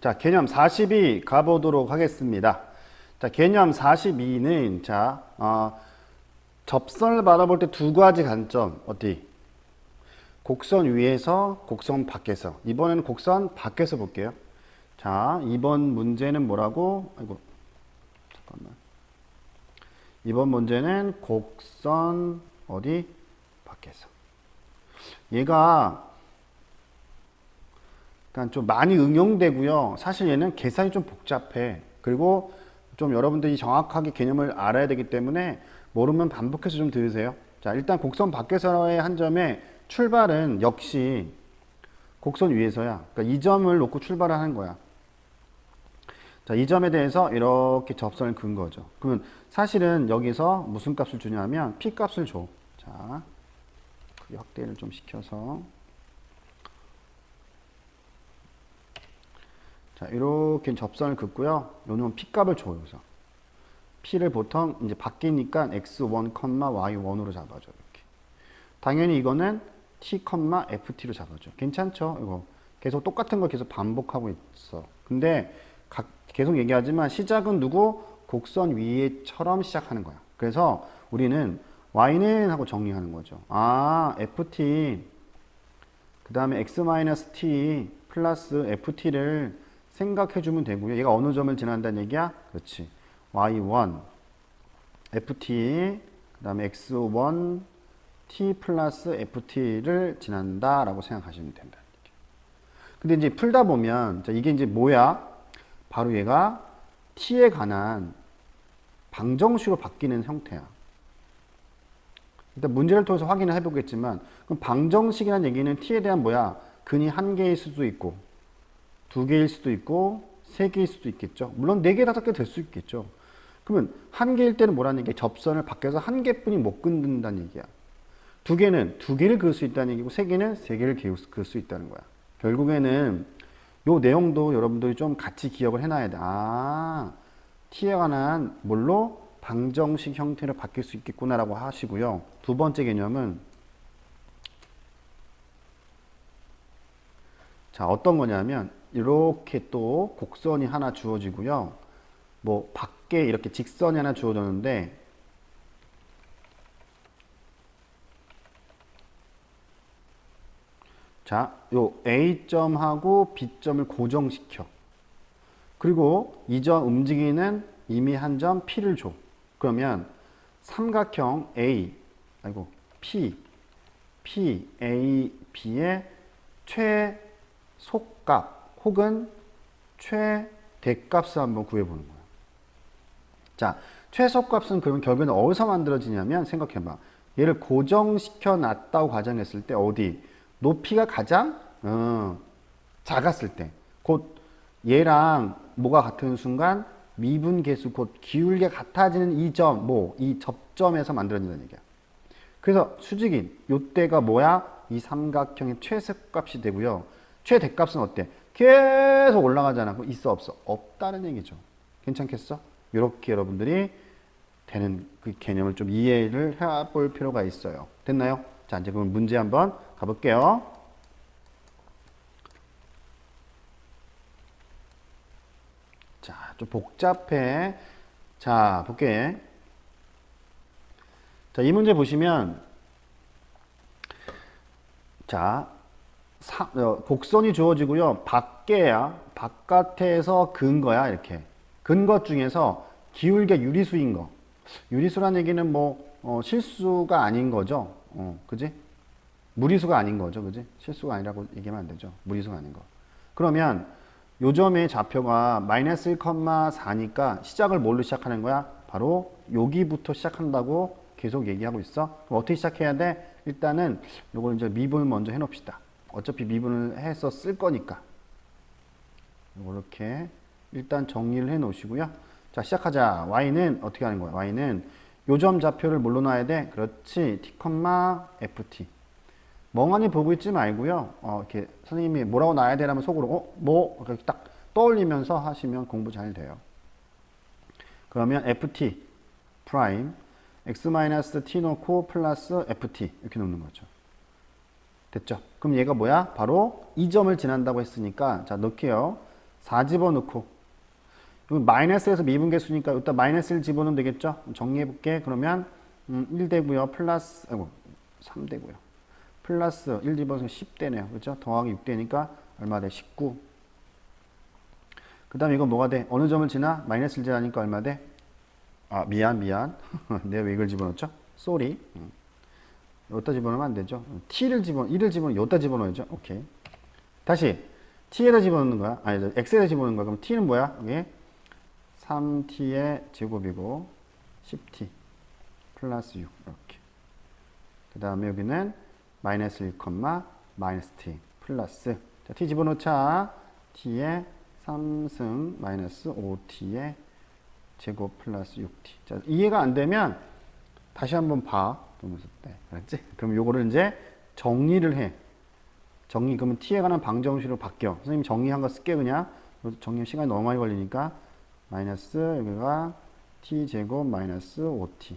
자, 개념 42 가보도록 하겠습니다. 자, 개념 42는 접선을 바라볼 때 두 가지 관점. 어디? 곡선 위에서, 곡선 밖에서. 이번에는 곡선 밖에서 볼게요. 자, 이번 문제는 뭐라고? 아이고, 잠깐만. 이번 문제는 곡선 어디? 밖에서. 얘가 그러니까 좀 많이 응용되고요. 사실 얘는 계산이 좀 복잡해. 그리고 좀 여러분들이 정확하게 개념을 알아야 되기 때문에 모르면 반복해서 좀 들으세요. 자, 일단 곡선 밖에서의 한 점의 출발은 역시 곡선 위에서야. 그러니까 이 점을 놓고 출발을 하는 거야. 자, 이 점에 대해서 이렇게 접선을 그은 거죠. 그러면 사실은 여기서 무슨 값을 주냐면 P 값을 줘. 자, 확대를 좀 시켜서. 자, 이렇게 접선을 긋고요. 요놈 P 값을 줘요. 여기서. P를 보통 이제 바뀌니까 x1, y1으로 잡아줘. 이렇게. 당연히 이거는 t, ft로 잡아줘. 괜찮죠? 이거 계속 똑같은 걸 계속 반복하고 있어. 근데 계속 얘기하지만 시작은 누구? 곡선 위에처럼 시작하는 거야. 그래서 우리는 y는 하고 정리하는 거죠. 아, ft 그 다음에 x-t 플러스 ft를 생각해주면 되고요. 얘가 어느 점을 지난다는 얘기야? 그렇지. y1 ft 그 다음에 x1 t 플러스 ft를 지난다 라고 생각하시면 된다. 근데 이제 풀다 보면 이게 이제 뭐야? 바로 얘가 t에 관한 방정식으로 바뀌는 형태야. 일단 문제를 통해서 확인을 해보겠지만 그럼 방정식이라는 얘기는 t에 대한 뭐야? 근이 한 개일 수도 있고 두 개일 수도 있고 세 개일 수도 있겠죠. 물론 네 개, 다섯 개 될 수 있겠죠. 그러면 한 개일 때는 뭐라는 얘기야? 접선을 밖에서 한 개뿐이 못 긋는다는 얘기야. 두 개는 두 개를 그을 수 있다는 얘기고 세 개는 세 개를 그을 수 있다는 거야. 결국에는 요 내용도 여러분들이 좀 같이 기억을 해놔야 돼. 아, t에 관한 뭘로? 방정식 형태로 바뀔 수 있겠구나라고 하시고요. 두 번째 개념은 자, 어떤 거냐면 이렇게 또 곡선이 하나 주어지고요. 뭐 밖에 이렇게 직선이 하나 주어졌는데 자, 요 A점하고 B점을 고정시켜. 그리고 이 점 움직이는 이미 한 점 P를 줘. 그러면 삼각형 P, A, B의 최소값 혹은 최대값을 한번 구해보는 거야. 자, 최소값은 그러면 결국에는 어디서 만들어지냐면 생각해봐. 얘를 고정시켜 놨다고 가정했을 때 어디? 높이가 가장 작았을 때. 곧 얘랑 뭐가 같은 순간 미분계수 곧 기울기가 같아지는 이 점, 이 접점에서 만들어진다는 얘기야. 그래서 수직인 요때가 뭐야? 이 삼각형의 최소값이 되고요. 최대값은 어때? 계속 올라가잖아. 그럼 있어 없어? 없다는 얘기죠. 괜찮겠어? 이렇게 여러분들이 되는 그 개념을 좀 이해를 해볼 필요가 있어요. 됐나요? 자, 이제 그럼 문제 한번 가볼게요. 자, 좀 복잡해. 자, 볼게. 자, 이 문제 보시면 자, 곡선이 주어지고요. 바깥에서 근 거야, 이렇게. 근 것 중에서 기울기가 유리수인 거. 유리수란 얘기는 실수가 아닌 거죠. 그지? 무리수가 아닌 거죠. 그지? 실수가 아니라고 얘기하면 안 되죠. 무리수가 아닌 거. 그러면 요 점의 좌표가 마이너스 1,4니까 시작을 뭘로 시작하는 거야? 바로 여기부터 시작한다고 계속 얘기하고 있어. 그럼 어떻게 시작해야 돼? 일단은 요걸 이제 미분을 먼저 해 놓읍시다. 어차피 미분을 해서 쓸 거니까. 이렇게 일단 정리를 해 놓으시고요. 자, 시작하자. y는 어떻게 하는 거야? y는 요점 좌표를 뭘로 놔야 돼? 그렇지. t, ft. 멍하니 보고 있지 말고요. 이렇게 선생님이 뭐라고 놔야 되라면 속으로 이렇게 딱 떠올리면서 하시면 공부 잘 돼요. 그러면 ft 프라임 x-t 놓고 플러스 ft 이렇게 놓는 거죠. 됐죠? 그럼 얘가 뭐야? 바로 이 점을 지난다고 했으니까 자 넣을게요. 4 집어넣고, 여기 마이너스에서 미분계수니까 여기다 마이너스를 집어넣으면 되겠죠? 정리해볼게. 그러면 1 되고요. 플러스, 아이고, 3 되고요. 플러스 1 집어넣으면 10 되네요. 그렇죠? 더하기 6 되니까 얼마 돼? 19. 그 다음에 이건 뭐가 돼? 어느 점을 지나? 마이너스를 지나니까 얼마 돼? 아, 미안. 내가 왜 이걸 집어넣었죠? 쏘리. 여기다 집어넣으면 안 되죠. 1을 집어넣으면 여기다 집어넣어야죠. 오케이. 다시 t에다 집어넣는 거야. 아니, x에다 집어넣는 거야. 그럼 t는 뭐야? 여기 3t의 제곱이고 10t 플러스 6 이렇게. 그 다음에 여기는 마이너스 1, 마이너스 t 플러스, 자, t 집어넣자. t의 3승 마이너스 5t의 제곱 플러스 6t. 자, 이해가 안 되면 다시 한번 봐. 보면서 때. 알았지? 그럼 요거를 이제 정리를 해. 그러면 t에 관한 방정식으로 바뀌어. 선생님 정리한 거 쓸게 그냥. 정리 시간이 너무 많이 걸리니까. 마이너스 여기가 t 제곱 마이너스 5t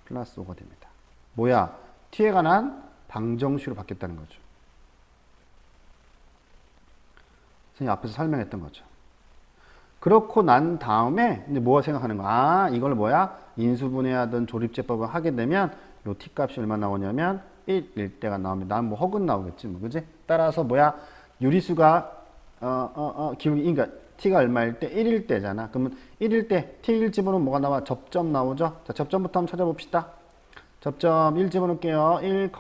플러스 5가 됩니다. 뭐야? t에 관한 방정식으로 바뀌었다는 거죠. 선생님 앞에서 설명했던 거죠. 그렇고 난 다음에 이제 뭐 생각하는 거야? 아, 이걸 뭐야? 인수분해하던 조립제법을 하게 되면 요 t 값이 얼마 나오냐면 1일 때가 나오면 난 뭐 허근 나오겠지, 뭐 그지? 따라서 뭐야? 유리수가 기울기, 그러니까 t가 얼마일 때? 1일 때잖아. 그러면 1일 때 t1 집어넣으면 뭐가 나와? 접점 나오죠? 자, 접점부터 한번 찾아봅시다. 접점 1 집어넣을게요. 1,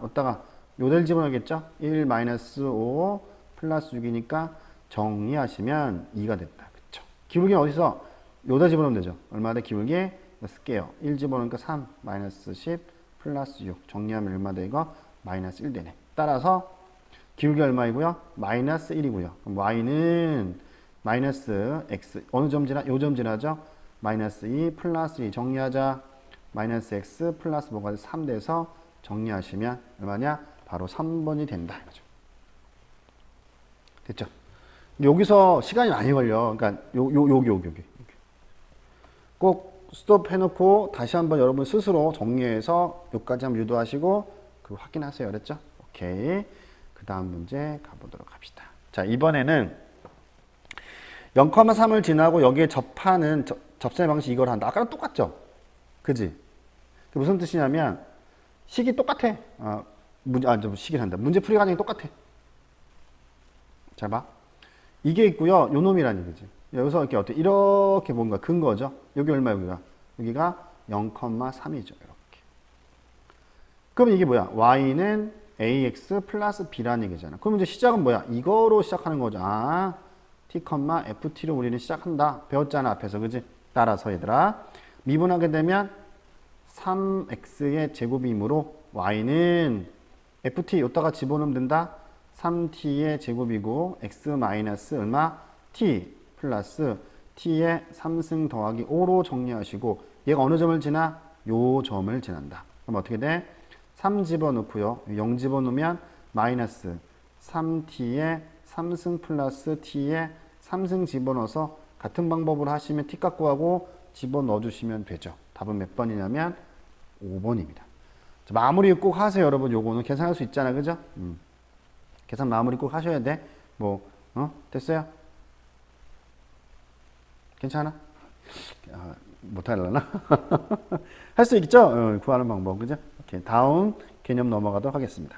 어디다가 요대를 집어넣겠죠? 1 마이너스 5 플러스 6이니까 정리하시면 2가 됐다. 그쵸? 기울기는 어디서? 요다 집어넣으면 되죠. 얼마 돼? 기울기 쓸게요. 1 집어넣으니까 3 마이너스 10 플러스 6 정리하면 얼마 돼? 이거 마이너스 1 되네. 따라서 기울기 얼마이고요? 마이너스 1이고요. 그럼 y는 마이너스 x 어느 점 지나? 요 점 지나죠? 마이너스 2 플러스 2 정리하자. 마이너스 x 플러스 뭐가 돼? 3 돼서 정리하시면 얼마냐? 바로 3번이 된다. 이거죠. 됐죠? 여기서 시간이 많이 걸려. 그러니까 여기. 꼭 스톱 해놓고 다시 한번 여러분 스스로 정리해서 여기까지 한번 유도하시고 그 확인하세요. 그랬죠? 오케이. 그 다음 문제 가보도록 합시다. 자, 이번에는 0,3을 지나고 여기에 접하는 접선의 방식 이걸 한다. 아까랑 똑같죠? 그지? 무슨 뜻이냐면 식이 똑같아. 식이 한다. 문제 풀이 과정이 똑같아. 잘 봐. 이게 있고요. 요 놈이라는 얘기지. 여기서 이렇게 어때? 이렇게 뭔가 근거죠. 여기 얼마 여기가 0,3이죠. 이렇게. 그럼 이게 뭐야? y는 ax 플러스 b라는 얘기잖아. 그럼 이제 시작은 뭐야? 이거로 시작하는 거죠. 아, t, ft로 우리는 시작한다. 배웠잖아, 앞에서. 그지? 따라서 얘들아. 미분하게 되면 3x의 제곱이므로 y는 ft 여기다가 집어넣으면 된다. 3t의 제곱이고 x 마이너스 얼마? t 플러스 t의 3승 더하기 5로 정리하시고 얘가 어느 점을 지나? 요 점을 지난다. 그럼 어떻게 돼? 3 집어넣고요. 0 집어넣으면 마이너스 3t의 3승 플러스 t의 3승 집어넣어서 같은 방법으로 하시면 t 값 구하고 집어넣어주시면 되죠. 답은 몇 번이냐면 5번입니다. 자, 마무리 꼭 하세요. 여러분 요거는 계산할 수 있잖아. 그죠? 계산 마무리 꼭 하셔야 돼. 됐어요? 괜찮아? 못하려나? 할 수 있죠? 구하는 방법. 그죠? 오케이. 다음 개념 넘어가도록 하겠습니다.